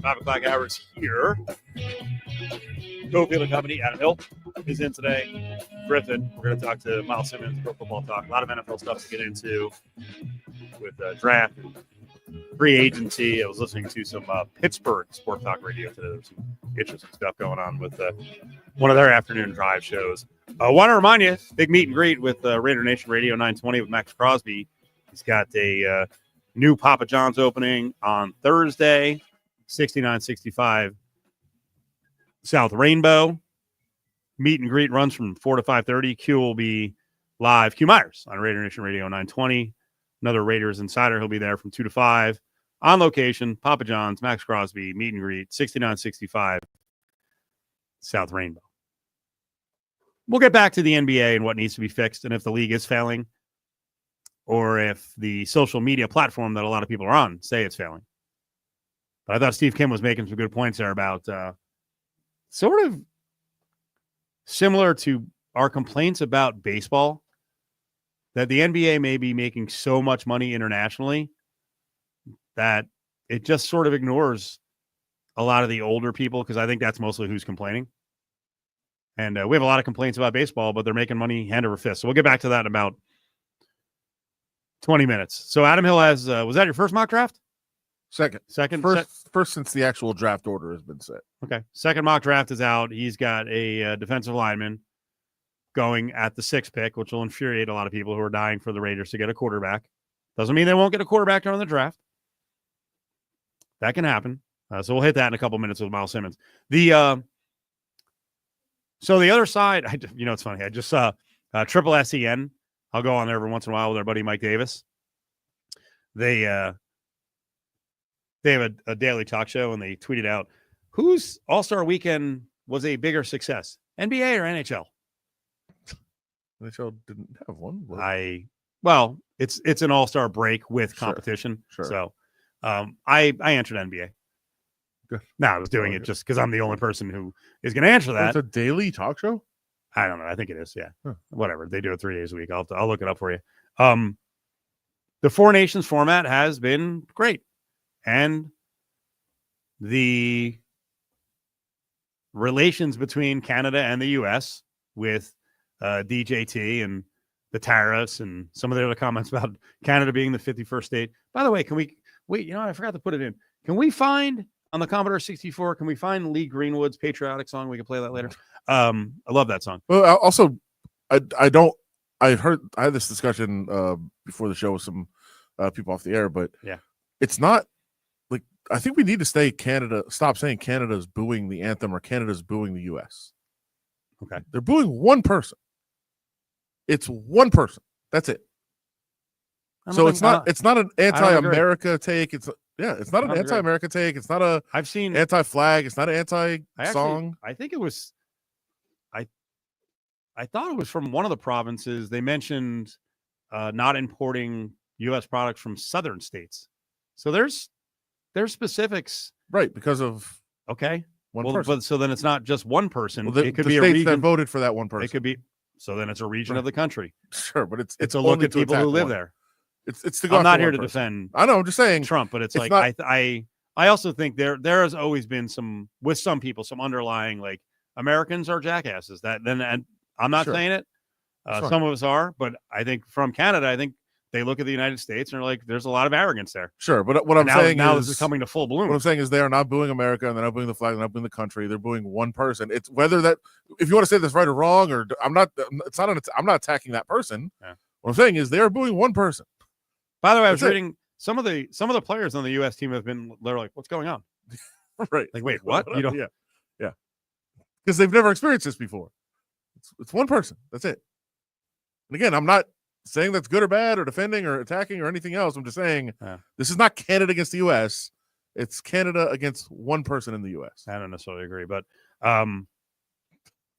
5 o'clock hours here. Cofield Company, Adam Hill is in today. Griffin, we're going to talk to Myles Simmons, Pro Football Talk. A lot of NFL stuff to get into with draft and free agency. I was listening to some Pittsburgh Sport Talk Radio today. There's some interesting stuff going on with one of their afternoon drive shows. I want to remind you, big meet and greet with Raider Nation Radio 920 with Max Crosby. He's got a new Papa John's opening on Thursday, 6965 South Rainbow. Meet and greet runs from 4 to 5:30. Q will be live. Q Myers on Raider Nation Radio 920. Another Raiders insider. He'll be there from 2 to 5. On location, Papa John's, Max Crosby, meet and greet, 6965 South Rainbow. We'll get back to the NBA and what needs to be fixed and if the league is failing or if the social media platform that a lot of people are on say it's failing. But I thought Steve Kim was making some good points there about sort of similar to our complaints about baseball, that the NBA may be making so much money internationally that it just sort of ignores a lot of the older people, because I think that's mostly who's complaining. And we have a lot of complaints about baseball, but they're making money hand over fist. So we'll get back to that in about 20 minutes. So Adam Hill has, was that your first mock draft? Second. First since the actual draft order has been set. Okay. Second mock draft is out. He's got a defensive lineman going at the 6th pick, which will infuriate a lot of people who are dying for the Raiders to get a quarterback. Doesn't mean they won't get a quarterback during the draft. That can happen. So we'll hit that in a couple minutes with Myles Simmons. So the other side, it's funny. I just saw Triple SEN. I'll go on there every once in a while with our buddy Mike Davis. They have a daily talk show, and they tweeted out, whose All-Star Weekend was a bigger success, NBA or NHL? NHL didn't have one. It's an All-Star break with competition. Sure. So I answered NBA. Good. No, I was doing it just because I'm the only person who is going to answer that. It's a daily talk show? I don't know. I think it is. Yeah. Huh. Whatever. They do it 3 days a week. I'll look it up for you. The Four Nations format has been great. And the relations between Canada and the U.S. with DJT and the tariffs and some of the other comments about Canada being the 51st state. By the way, can we wait? I forgot to put it in. Can we find on the Commodore 64? Can we find Lee Greenwood's patriotic song? We can play that later. I love that song. Well, also, I had this discussion before the show with some people off the air, but yeah, it's not like, I think we need to stop saying Canada's booing the anthem or Canada's booing the U.S. Okay. They're booing one person. It's one person. That's it. It's not an anti-America take. It's not an anti-America take. It's not a anti-flag. It's not an anti-song. I think it was. I thought it was from one of the provinces. They mentioned not importing U.S. products from southern states. So there's specifics, right? Because of one person. But so then it's not just one person. Well, it could be a region that voted for that one person. It could be. So then it's a region of the country. Sure, but it's a look at people who live there. It's to go. I'm not here to person. defend. I know. I'm just saying Trump, but it's like not, I also think there has always been some underlying, like, Americans are jackasses. And I'm not saying it. Some of us are, but I think from Canada, I think they look at the United States and are like, there's a lot of arrogance there. Sure, but what I'm saying now this is coming to full bloom. What I'm saying is they are not booing America, and they're not booing the flag, they're not booing the country. They're booing one person. It's whether that, if you want to say that's right or wrong, or I'm not attacking that person. Yeah. What I'm saying is they are booing one person. By the way, I was reading some of the players on the U.S. team they're like, what's going on? Right. Like, wait, what? You don't? Yeah. Because they've never experienced this before. It's one person. That's it. And again, I'm not saying that's good or bad or defending or attacking or anything else. I'm just saying this is not Canada against the U.S. It's Canada against one person in the U.S. I don't necessarily agree, but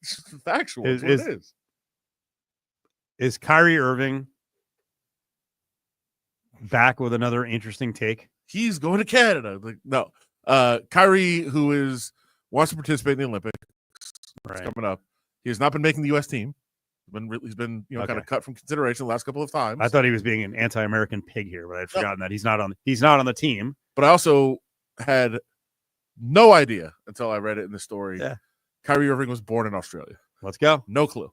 it's factual. It's what it is. Is Kyrie Irving back with another interesting take? He's going to Canada. No. Kyrie, who wants to participate in the Olympics, right, coming up. He has not been making the U.S. team. He's been kind of cut from consideration the last couple of times. I thought he was being an anti-American pig here, but I'd forgotten that he's not on the team. But I also had no idea until I read it in the story. Yeah. Kyrie Irving was born in Australia. Let's go. No clue.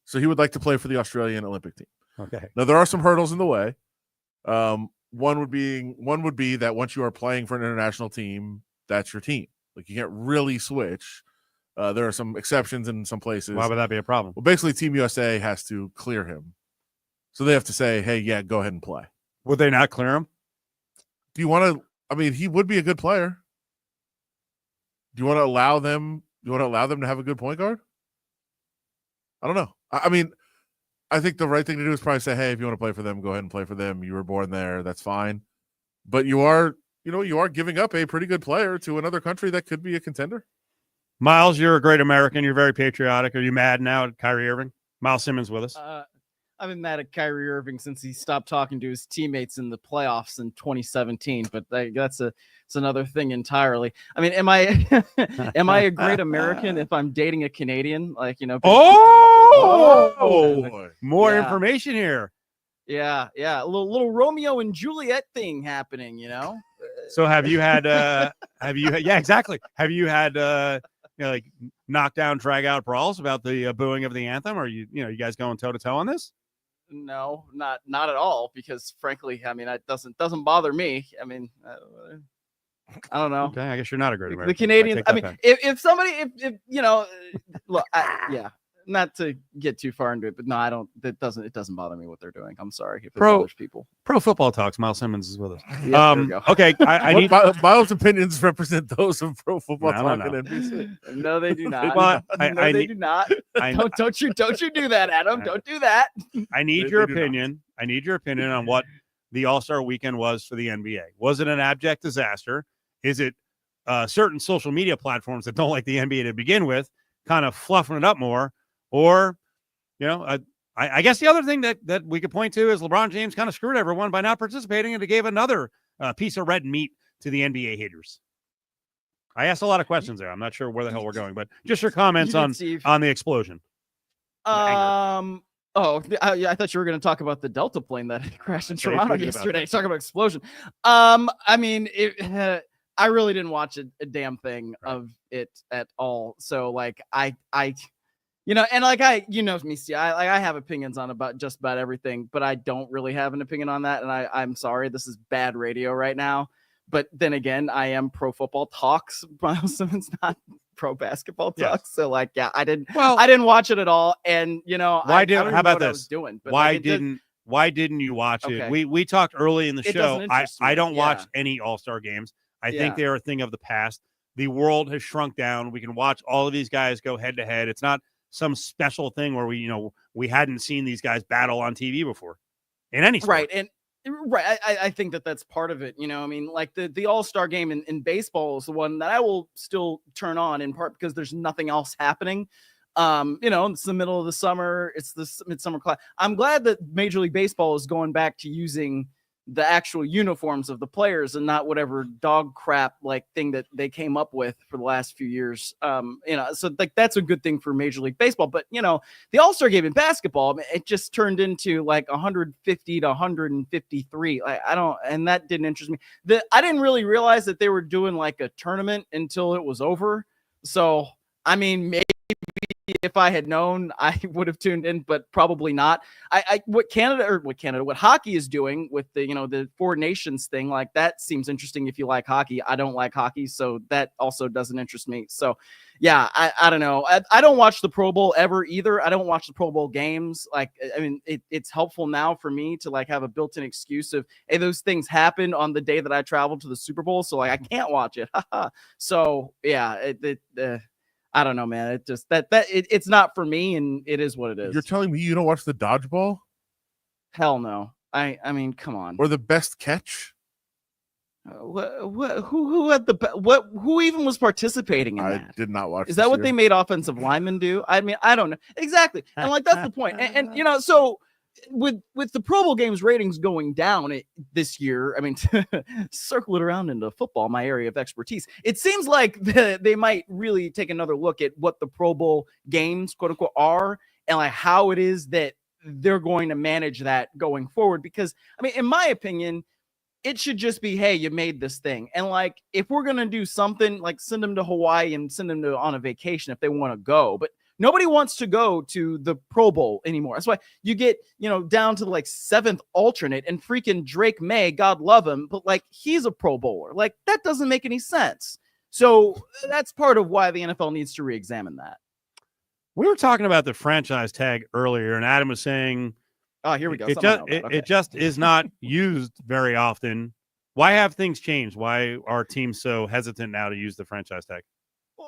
So he would like to play for the Australian Olympic team. Okay. Now there are some hurdles in the way. One would be that once you are playing for an international team, that's your team. Like you can't really switch. There are some exceptions in some places. Why would that be a problem? Well, basically, Team USA has to clear him, so they have to say, "Hey, yeah, go ahead and play." Would they not clear him? Do you want to? I mean, he would be a good player. Do you want to allow them? Do you want to allow them to have a good point guard? I don't know. I mean, I think the right thing to do is probably say, "Hey, if you want to play for them, go ahead and play for them. You were born there. That's fine." But you are giving up a pretty good player to another country that could be a contender. Myles, you're a great American. You're very patriotic. Are you mad now at Kyrie Irving? Myles Simmons with us. I've been mad at Kyrie Irving since he stopped talking to his teammates in the playoffs in 2017, but that's another thing entirely. I mean, am I a great American if I'm dating a Canadian? Like, you know. More information here. Yeah. A little Romeo and Juliet thing happening, you know. So have you had? Yeah, exactly. Have you had? Like knockdown, drag out brawls about the booing of the anthem? Are you guys going toe to toe on this? No, not at all. Because frankly, I mean, it doesn't bother me. I mean, I don't know. Okay, I guess you're not a great American. The Canadians. I mean, if somebody, if you know, look, yeah. Not to get too far into it, but no, I don't. It doesn't bother me what they're doing. I'm sorry if it bothers people. Pro Football Talks. Myles Simmons is with us. Yeah, there we go. Okay, I need Myles' opinions represent those of Pro Football Talk and NBC. No, they do not. Well, they do not. Don't you do that, Adam? Don't do that. I need your opinion. I need your opinion on what the All-Star Weekend was for the NBA. Was it an abject disaster? Is it certain social media platforms that don't like the NBA to begin with, kind of fluffing it up more? Or, I guess the other thing that we could point to is LeBron James kind of screwed everyone by not participating, and it gave another piece of red meat to the NBA haters. I asked a lot of questions there. I'm not sure where the hell we're going, but just your comments on the explosion. I thought you were going to talk about the Delta plane that crashed in Toronto yesterday. Talk about explosion. I mean, I really didn't watch a damn thing of it at all. So like and like me, Steve, I have opinions on just about everything, but I don't really have an opinion on that. And I'm sorry, this is bad radio right now. But then again, I am Pro Football Talks. Myles Simmons, not Pro Basketball Talks. Yes. So like, yeah, I didn't watch it at all. And how about this? Why didn't you watch it? We talked early in the show. I don't watch any All-Star games. I think they're a thing of the past. The world has shrunk down. We can watch all of these guys go head to head. It's not some special thing where we hadn't seen these guys battle on TV before in any sport. Right. I think that's part of it. I mean, like the All-Star game in baseball is the one that I will still turn on, in part because there's nothing else happening. It's the middle of the summer. It's the midsummer class. I'm glad that Major League Baseball is going back to using the actual uniforms of the players and not whatever dog crap like thing that they came up with for the last few years. So like that's a good thing for Major League Baseball. But the All-Star game in basketball, it just turned into like 150 to 153. And that didn't interest me. I didn't really realize that they were doing like a tournament until it was over. So I mean, maybe if I had known, I would have tuned in, but probably not. What hockey is doing with the Four Nations thing, like that seems interesting if you like hockey. I don't like hockey, so that also doesn't interest me. So yeah, I don't know. I don't watch the Pro Bowl ever either. I don't watch the Pro Bowl games. Like, I mean, it's helpful now for me to like have a built-in excuse of, hey, those things happened on the day that I traveled to the Super Bowl. So like, I can't watch it. So yeah, I don't know, man. It just it's not for me, and it is what it is. You're telling me you don't watch the dodgeball? Hell no. I mean, come on. Or the best catch? Who even was participating in that? I did not watch. Is that what they made offensive linemen do? I mean, I don't know exactly. And like that's the point. And so with the Pro Bowl games ratings going down this year, I mean, circle it around into football, my area of expertise. It seems like they might really take another look at what the Pro Bowl games, quote unquote, are, and like how it is that they're going to manage that going forward. Because I mean, in my opinion, it should just be, hey, you made this thing. And like, if we're going to do something, like send them to Hawaii and send them on a vacation if they want to go. But nobody wants to go to the Pro Bowl anymore. That's why you get, down to like 7th alternate, and freaking Drake May, God love him, but like, he's a Pro Bowler. Like, that doesn't make any sense. So that's part of why the NFL needs to re-examine that. We were talking about the franchise tag earlier, and Adam was saying, oh, here we go. It just is not used very often. Why have things changed? Why are teams so hesitant now to use the franchise tag?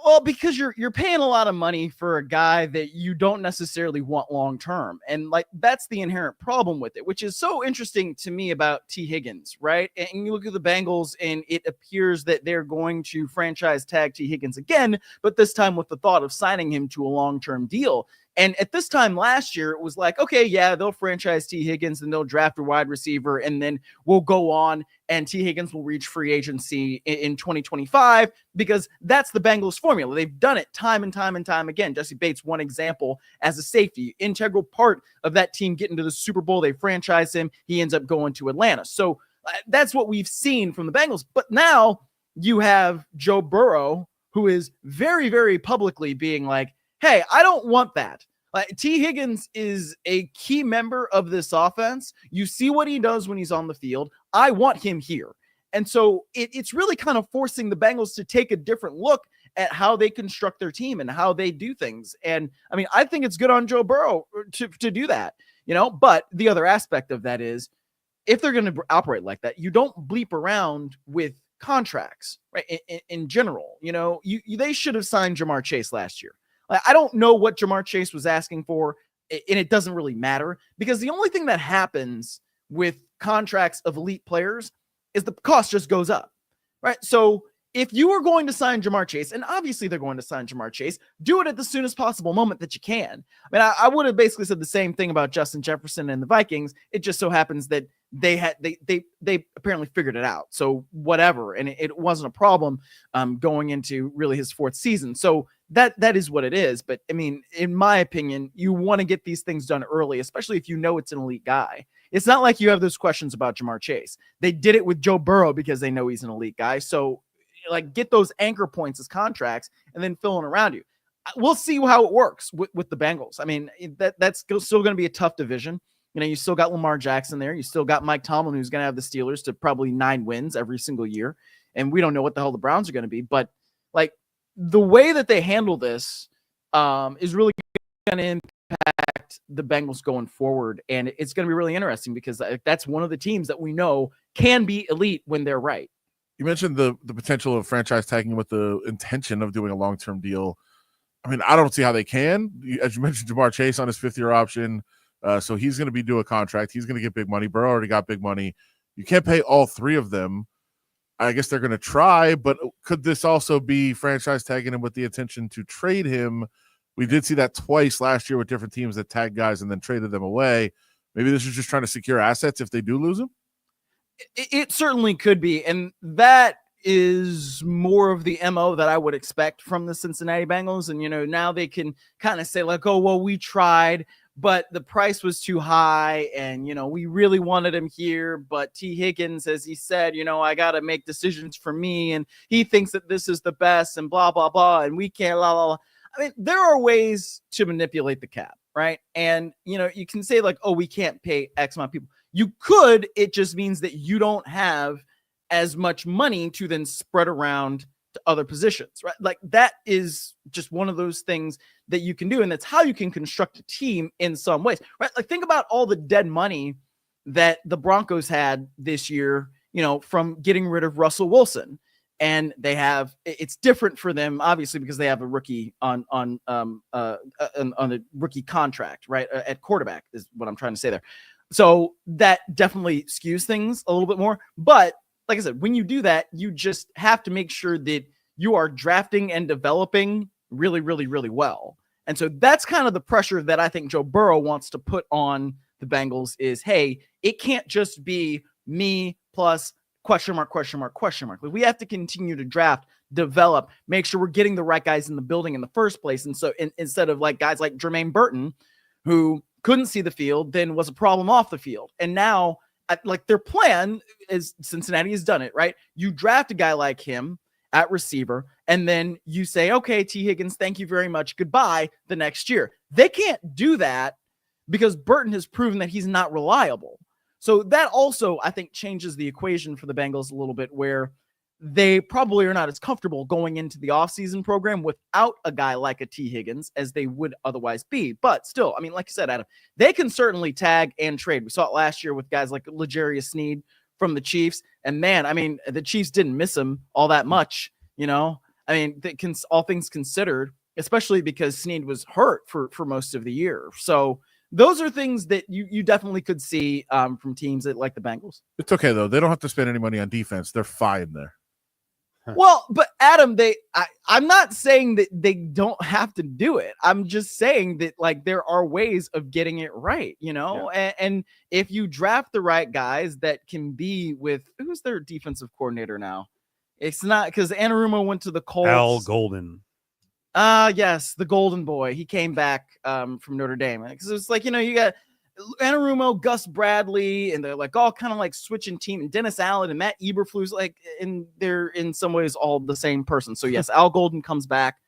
Well, because you're paying a lot of money for a guy that you don't necessarily want long term. And like, that's the inherent problem with it, which is so interesting to me about T. Higgins, right? And you look at the Bengals, and it appears that they're going to franchise tag T. Higgins again, but this time with the thought of signing him to a long-term deal. And at this time last year, it was like, okay, yeah, they'll franchise T. Higgins and they'll draft a wide receiver, and then we'll go on and T. Higgins will reach free agency in 2025, because that's the Bengals formula. They've done it time and time and time again. Jesse Bates, one example, as a safety, integral part of that team getting to the Super Bowl. They franchise him. He ends up going to Atlanta. So that's what we've seen from the Bengals. But now you have Joe Burrow, who is very, very publicly being like, hey, I don't want that. T. Higgins is a key member of this offense. You see what he does when he's on the field. I want him here. And so it's really kind of forcing the Bengals to take a different look at how they construct their team and how they do things. And I mean, I think it's good on Joe Burrow to do that, but the other aspect of that is, if they're going to operate like that, you don't bleep around with contracts, right? In general, they should have signed Jamar Chase last year. I don't know what Jamar Chase was asking for, and it doesn't really matter, because the only thing that happens with contracts of elite players is the cost just goes up, right? So if you are going to sign Jamar Chase, and obviously they're going to sign Jamar Chase, do it at the soonest possible moment that you can. I mean, I would have basically said the same thing about Justin Jefferson and the Vikings. It just so happens that they apparently figured it out. So whatever. And it wasn't a problem going into really his 4th season. So that is what it is. But I mean, in my opinion, you want to get these things done early, especially if it's an elite guy. It's not like you have those questions about Jamar Chase. They did it with Joe Burrow because they know he's an elite guy. So like, get those anchor points as contracts and then fill in around you. We'll see how it works with the Bengals. I mean, that's still going to be a tough division. You still got Lamar Jackson there. You still got Mike Tomlin, who's going to have the Steelers to probably 9 wins every single year. And we don't know what the hell the Browns are going to be. But like, the way that they handle this is really going to impact the Bengals going forward. And it's going to be really interesting, because that's one of the teams that we know can be elite when they're right. You mentioned the potential of franchise tagging with the intention of doing a long-term deal. I mean, I don't see how they can. As you mentioned, Jamar Chase on his 5th-year option. So he's going to be due a contract. He's going to get big money. Burrow already got big money. You can't pay all 3 of them. I guess they're going to try, but could this also be franchise tagging him with the intention to trade him? We did see that twice last year with different teams that tagged guys and then traded them away. Maybe this is just trying to secure assets if they do lose him. It certainly could be. And that is more of the MO that I would expect from the Cincinnati Bengals. And, now they can kind of say like, oh, well, we tried, but the price was too high. And, we really wanted him here. But T. Higgins, as he said, I got to make decisions for me. And he thinks that this is the best and blah, blah, blah. And we can't, blah, blah, blah. I mean, there are ways to manipulate the cap, right? And, you can say like, oh, we can't pay X amount of people. You could. It just means that you don't have as much money to then spread around to other positions, right? Like, that is just one of those things that you can do. And that's how you can construct a team in some ways, right? Like, think about all the dead money that the Broncos had this year, from getting rid of Russell Wilson. And it's different for them, obviously, because they have a rookie on a rookie contract, right? At quarterback is what I'm trying to say there. So that definitely skews things a little bit more. But like I said, when you do that, you just have to make sure that you are drafting and developing really, really, really well. And so that's kind of the pressure that I think Joe Burrow wants to put on the Bengals is, hey, it can't just be me plus question mark, question mark, question mark. Like, we have to continue to draft, develop, make sure we're getting the right guys in the building in the first place. And so instead of like guys like Jermaine Burton, who couldn't see the field, then was a problem off the field. And now like their plan is Cincinnati has done it, right? You draft a guy like him at receiver, and then you say, okay, T. Higgins, thank you very much. Goodbye the next year. They can't do that because Burton has proven that he's not reliable. So that also, I think, changes the equation for the Bengals a little bit, where they probably are not as comfortable going into the offseason program without a guy like a T. Higgins as they would otherwise be. But still, I mean, like you said, Adam, they can certainly tag and trade. We saw it last year with guys like L'Jarius Sneed from the Chiefs. And man, I mean, the Chiefs didn't miss him all that much, you know? I mean, all things considered, especially because Sneed was hurt for most of the year. So those are things that you definitely could see from teams that like the Bengals. It's okay, though. They don't have to spend any money on defense. They're fine there. Well, but Adam, I'm not saying that they don't have to do it. I'm just saying that like there are ways of getting it right, you know? Yeah. And if you draft the right guys that can be with, who's their defensive coordinator now? It's not, because Anarumo went to the Colts. Al Golden. Yes, the Golden Boy. He came back from Notre Dame. Because it's like, you know, you got Anarumo, Gus Bradley, and they're like all kind of like switching team, and Dennis Allen and Matt Eberflus, like, and they're in some ways all the same person. So yes, Al Golden comes back,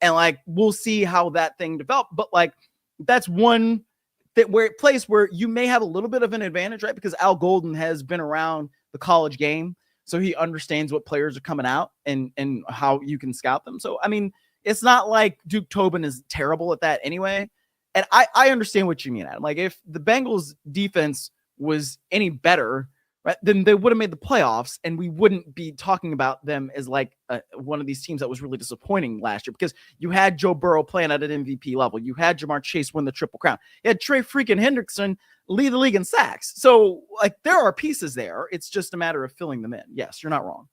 and like we'll see how that thing develops. But like that's one place where you may have a little bit of an advantage, right? Because Al Golden has been around the college game, so he understands what players are coming out and how you can scout them. So I mean, it's not like Duke Tobin is terrible at that anyway. And I understand what you mean, Adam. Like if the Bengals defense was any better, right, then they would have made the playoffs, and we wouldn't be talking about them as like one of these teams that was really disappointing last year, because you had Joe Burrow playing at an MVP level. You had Jamar Chase win the Triple Crown. You had Trey freaking Hendrickson lead the league in sacks. So like there are pieces there. It's just a matter of filling them in. Yes, you're not wrong.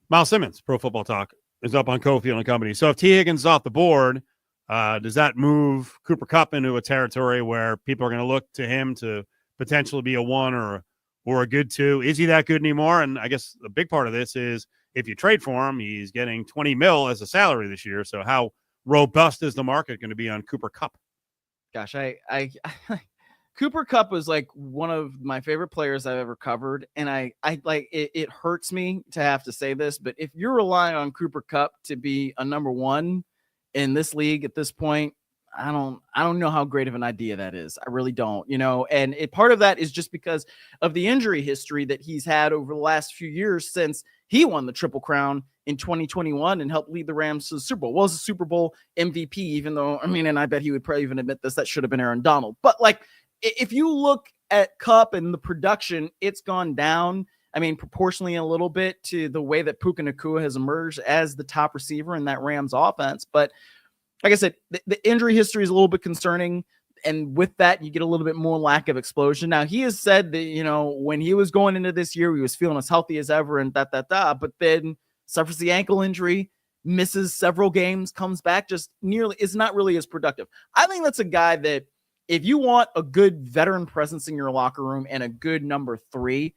Myles Simmons, Pro Football Talk, is up on Cofield and Company. So if T. Higgins is off the board, does that move Cooper Kupp into a territory where people are going to look to him to potentially be a 1 or a good 2? Is he that good anymore? And I guess the big part of this is if you trade for him, he's getting $20 million as a salary this year. So how robust is the market going to be on Cooper Kupp? Gosh, I Cooper Kupp was like one of my favorite players I've ever covered. And I like it hurts me to have to say this, but if you're relying on Cooper Kupp to be a number 1 in this league at this point, I don't know how great of an idea that is. I really don't, you know, and part of that is just because of the injury history that he's had over the last few years since he won the Triple Crown in 2021 and helped lead the Rams to the Super Bowl. Was a Super Bowl MVP, even though, I mean, and I bet he would probably even admit this, that should have been Aaron Donald. But like, if you look at Kupp and the production, it's gone down. I mean, proportionally a little bit to the way that Puka Nacua has emerged as the top receiver in that Rams offense. But like I said, the injury history is a little bit concerning. And with that, you get a little bit more lack of explosion. Now, he has said that, you know, when he was going into this year, he was feeling as healthy as ever and but then suffers the ankle injury, misses several games, comes back, just nearly is not really as productive. I think that's a guy that if you want a good veteran presence in your locker room and a good number 3,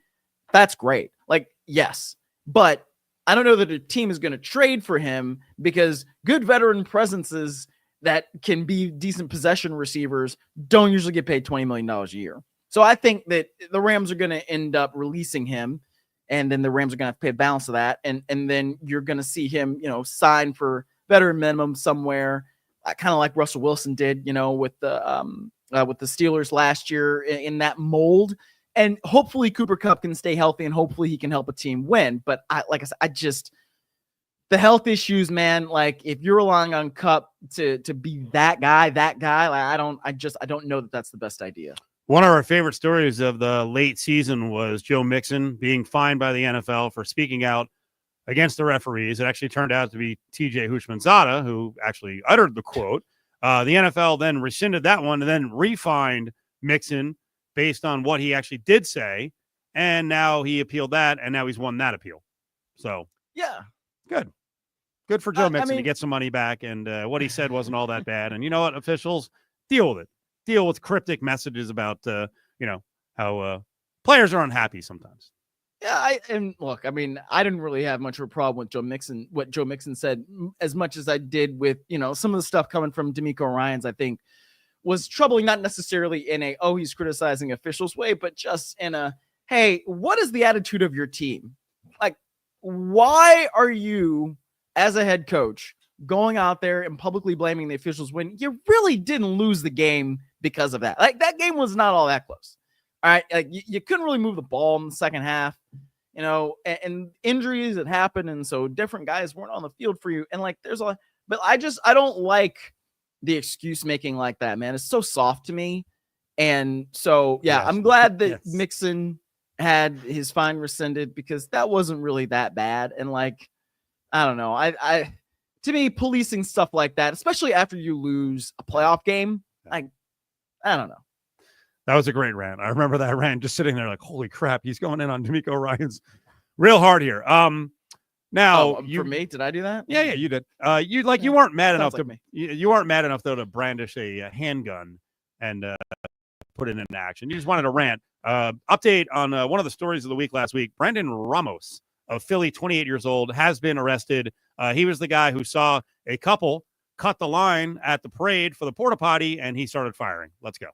that's great. Like, yes, but I don't know that a team is going to trade for him, because good veteran presences that can be decent possession receivers don't usually get paid $20 million a year. So I think that the Rams are going to end up releasing him, and then the Rams are going to have to pay a balance of that. And then you're going to see him, you know, sign for veteran minimum somewhere, kind of like Russell Wilson did, you know, with the Steelers last year in that mold. And hopefully Cooper Kupp can stay healthy, and hopefully he can help a team win. But like I said, the health issues, man, like if you're relying on Kupp to be that guy, like I don't know that that's the best idea. One of our favorite stories of the late season was Joe Mixon being fined by the NFL for speaking out against the referees. It actually turned out to be TJ Houshmandzadeh who actually uttered the quote. The NFL then rescinded that one and then refined Mixon based on what he actually did say. And now he appealed that, and now he's won that appeal. So, yeah, good for Joe Mixon to get some money back. And what he said wasn't all that bad. And you know what? Officials, deal with it. Deal with cryptic messages about, how players are unhappy sometimes. Yeah, and look, I mean, I didn't really have much of a problem with what Joe Mixon said, as much as I did with, you know, some of the stuff coming from D'Amico Ryans, I think was troubling, not necessarily in a, he's criticizing officials way, but just in a, hey, what is the attitude of your team? Like, why are you, as a head coach, going out there and publicly blaming the officials when you really didn't lose the game because of that? Like, that game was not all that close. All right. Like, you couldn't really move the ball in the second half, and injuries had happened. And so different guys weren't on the field for you. And like, but I don't like the excuse making like that, man. It's so soft to me. And so, yeah, I'm glad that Mixon had his fine rescinded because that wasn't really that bad. And like, I don't know. To me, policing stuff like that, especially after you lose a playoff game, I don't know. That was a great rant. I remember that rant, just sitting there like, holy crap, he's going in on D'Amico Ryans real hard here. Now for me, did I do that? Yeah, you did. You weren't mad enough to you weren't mad enough though to brandish a handgun and put it into action. You just wanted to rant. Update on one of the stories of the week last week. Brandon Ramos of Philly, 28 years old, has been arrested. He was the guy who saw a couple cut the line at the parade for the porta potty, and he started firing. Let's go.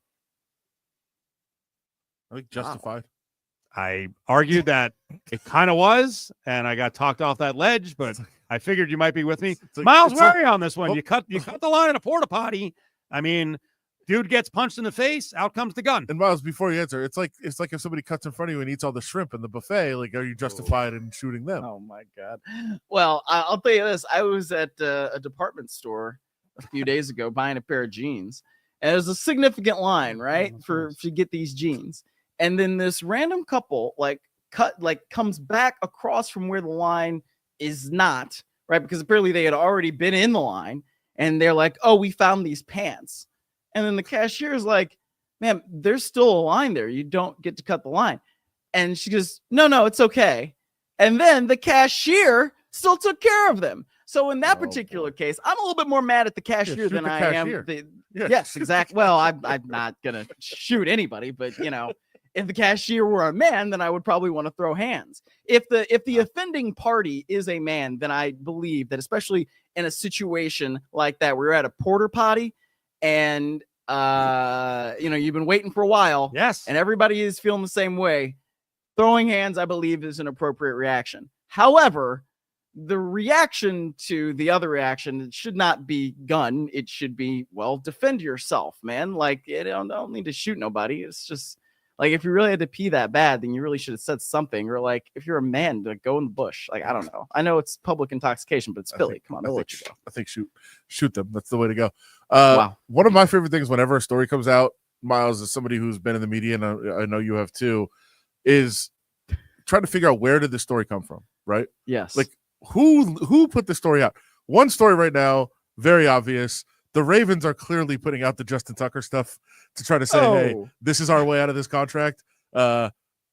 I think justified. Wow. I argued that it kind of was, and I got talked off that ledge, but I figured you might be with me. Myles, where are you on this one? You cut the line at a porta potty. I mean, dude gets punched in the face, out comes the gun. And Myles, before you answer, it's like if somebody cuts in front of you and eats all the shrimp in the buffet, like, are you justified in shooting them? Oh my God. Well, I'll tell you this. I was at a department store a few days ago buying a pair of jeans, and there's a significant line, right, for to get these jeans. And then this random couple comes back across from where the line is not, right? Because apparently they had already been in the line, and they're like, oh, we found these pants. And then the cashier is like, man, there's still a line there. You don't get to cut the line. And she goes, no, it's okay. And then the cashier still took care of them. So in that particular case, I'm a little bit more mad at the cashier than I am. Yes, exactly. Well, I'm not going to shoot anybody, but if the cashier were a man, then I would probably want to throw hands. If the offending party is a man, then I believe that, especially in a situation like that, where you're at a porta potty and you've been waiting for a while, yes, and everybody is feeling the same way, throwing hands, I believe, is an appropriate reaction. However, the reaction to the other reaction, it should not be gun. It should be, well, defend yourself, man. Like, you don't need to shoot nobody. It's just like, if you really had to pee that bad, then you really should have said something. Or like, if you're a man, to go in the bush. Like, I don't know. I know it's public intoxication, but it's Philly. Come on, I'll let you go. I think shoot them. That's the way to go. Wow. One of my favorite things whenever a story comes out, Myles, as somebody who's been in the media, and I know you have too, is trying to figure out where did the story come from, right? Yes. Like, who put the story out? One story right now, very obvious. The Ravens are clearly putting out the Justin Tucker stuff to try to say, hey, this is our way out of this contract.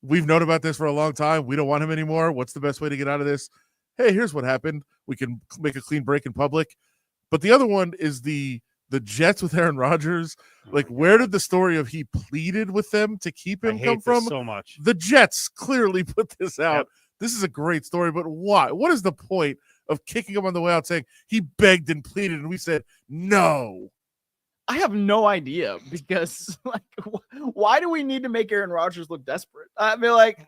We've known about this for a long time. We don't want him anymore. What's the best way to get out of this? Hey, here's what happened. We can make a clean break in public. But the other one is the Jets with Aaron Rodgers. Like, where did the story of he pleaded with them to keep him come from? So much. The Jets clearly put this out. Yep. This is a great story, but why? What is the point of kicking him on the way out, saying he begged and pleaded, and we said no? I have no idea, because like, why do we need to make Aaron Rodgers look desperate? I mean, like,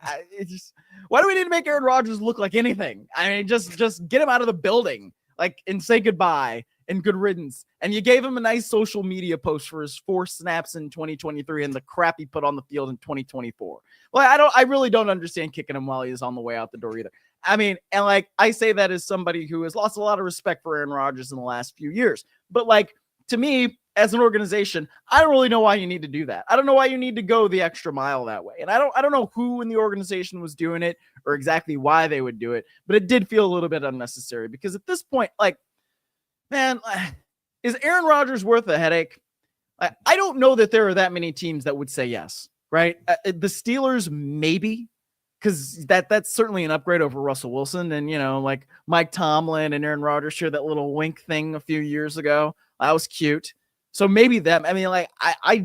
why do we need to make Aaron Rodgers look like anything? I mean, just get him out of the building, like, and say goodbye and good riddance. And you gave him a nice social media post for his 4 snaps in 2023 and the crap he put on the field in 2024. Well, I really don't understand kicking him while he's on the way out the door either. I mean, and like, I say that as somebody who has lost a lot of respect for Aaron Rodgers in the last few years. But like, to me, as an organization, I don't really know why you need to do that. I don't know why you need to go the extra mile that way. And I don't know who in the organization was doing it or exactly why they would do it, but it did feel a little bit unnecessary, because at this point, like, man, is Aaron Rodgers worth a headache? I don't know that there are that many teams that would say yes, right? The Steelers, maybe, because that's certainly an upgrade over Russell Wilson. And, like Mike Tomlin and Aaron Rodgers shared that little wink thing a few years ago. That was cute. So maybe them. I mean, like, I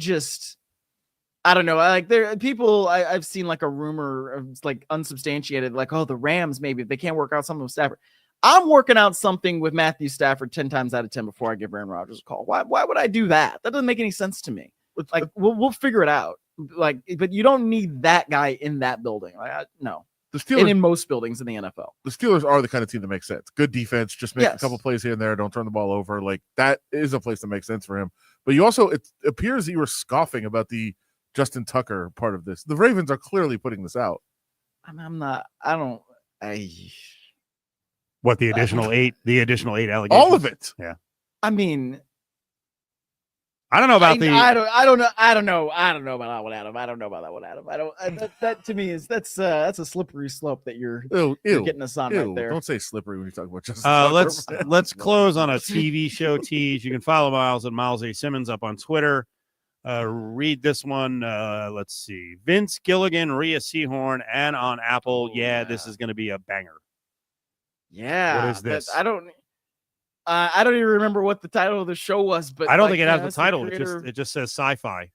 don't know. Like, there are people, I've seen like a rumor of like unsubstantiated, like, oh, the Rams, maybe they can't work out something with Stafford. I'm working out something with Matthew Stafford 10 times out of 10 before I give Aaron Rodgers a call. Why would I do that? That doesn't make any sense to me. Like, we'll figure it out. Like, but you don't need that guy in that building. No. The Steelers, and in most buildings in the NFL. The Steelers are the kind of team that makes sense. Good defense, just make a Yes. couple plays here and there, don't turn the ball over. Like, that is a place that makes sense for him. But you also, it appears that you were scoffing about the Justin Tucker part of this. The Ravens are clearly putting this out. What, the additional 8 allegations? All of it. Yeah. I mean, I don't know about I don't know about that one, Adam. That to me is that's a slippery slope that you're getting us on right there. Don't say slippery when you talk about Justin Tucker. Let's close on a TV show tease. You can follow Myles at Myles A. Simmons up on Twitter. Read this one. Let's see. Vince Gilligan, Rhea Seehorn, and on Apple. This is going to be a banger. Yeah. What is this? I don't even remember what the title of the show was, but I don't think it has the title. It just says sci-fi.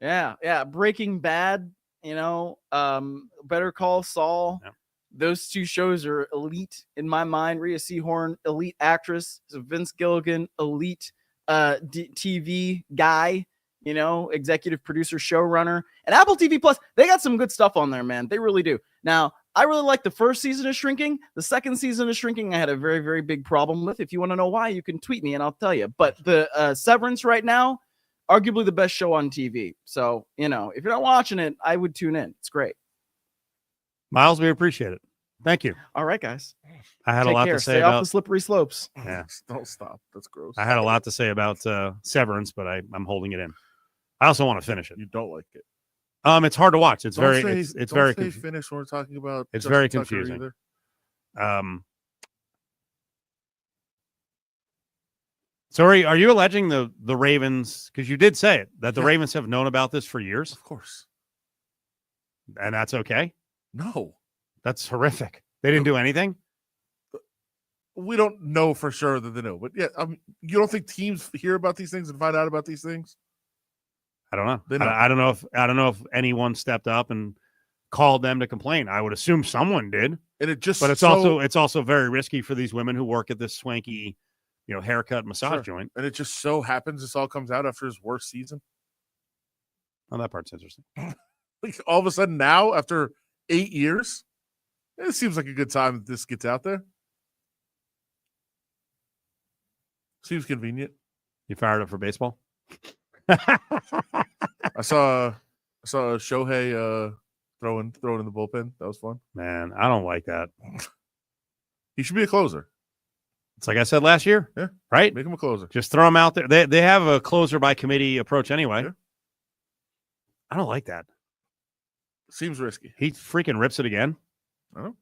Yeah. Breaking Bad, Better Call Saul. Yeah. Those two shows are elite in my mind. Rhea Seehorn, elite actress. So Vince Gilligan, elite TV guy, executive producer, showrunner. And Apple TV Plus, they got some good stuff on there, man. They really do. Now, I really like the first season of Shrinking. The second season of Shrinking, I had a very, very big problem with. If you want to know why, you can tweet me and I'll tell you. But the Severance right now, arguably the best show on TV. So, if you're not watching it, I would tune in. It's great. Myles, we appreciate it. Thank you. All right, guys. I had Take a lot care. to say Stay about off the slippery slopes. Yeah. Don't stop. That's gross. I had a lot to say about Severance, but I'm holding it in. I also want to finish it. You don't like it. It's hard to watch. It's don't very say, it's don't very say finish when we're talking about it's Justin very Tucker confusing. either. So are you alleging the Ravens, because you did say it, that the Ravens have known about this for years? Of course. And that's okay? No. That's horrific. They didn't do anything? We don't know for sure that they know, but you don't think teams hear about these things and find out about these things? I don't know. They know. I don't know if anyone stepped up and called them to complain. I would assume someone did. And it's also very risky for these women who work at this swanky, haircut massage joint. And it just so happens this all comes out after his worst season. Oh, that part's interesting. Like all of a sudden now, after 8 years, it seems like a good time that this gets out there. Seems convenient. You fired up for baseball? I saw Shohei throwing in the bullpen. That was fun. Man, I don't like that. He should be a closer. It's like I said last year. Yeah. Right? Make him a closer. Just throw him out there. They have a closer by committee approach anyway. Yeah. I don't like that. Seems risky. He freaking rips it again. I don't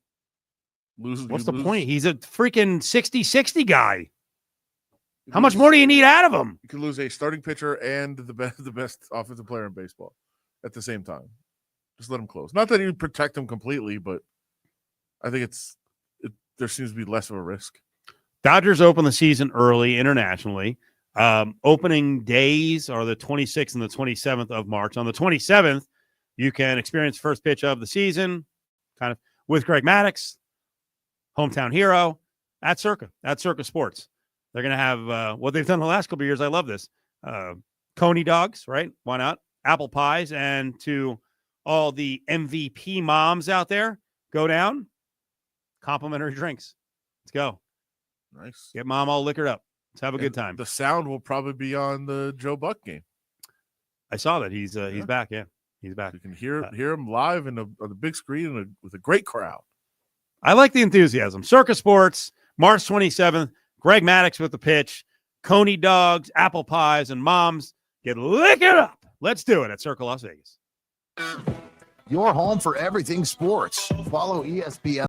know. What's the point? He's a freaking 60-60 guy. How much more do you need out of him? You can lose a starting pitcher and the best offensive player in baseball at the same time. Just let him close. Not that you protect him completely, but I think there seems to be less of a risk. Dodgers open the season early internationally. Opening days are the 26th and the 27th of March. On the 27th, you can experience first pitch of the season, kind of with Greg Maddux, hometown hero, at Circa Sports. They're going to have what they've done the last couple of years. I love this. Coney dogs, right? Why not? Apple pies. And to all the MVP moms out there, go down. Complimentary drinks. Let's go. Nice. Get mom all liquored up. Let's have a good time. The sound will probably be on the Joe Buck game. I saw that. He's back. Yeah, he's back. You can hear him live on the big screen with a great crowd. I like the enthusiasm. Circa Sports, March 27th. Greg Maddux with the pitch. Coney dogs, apple pies, and moms get liquored up. Let's do it at Circa Las Vegas. Your home for everything sports. Follow ESPN.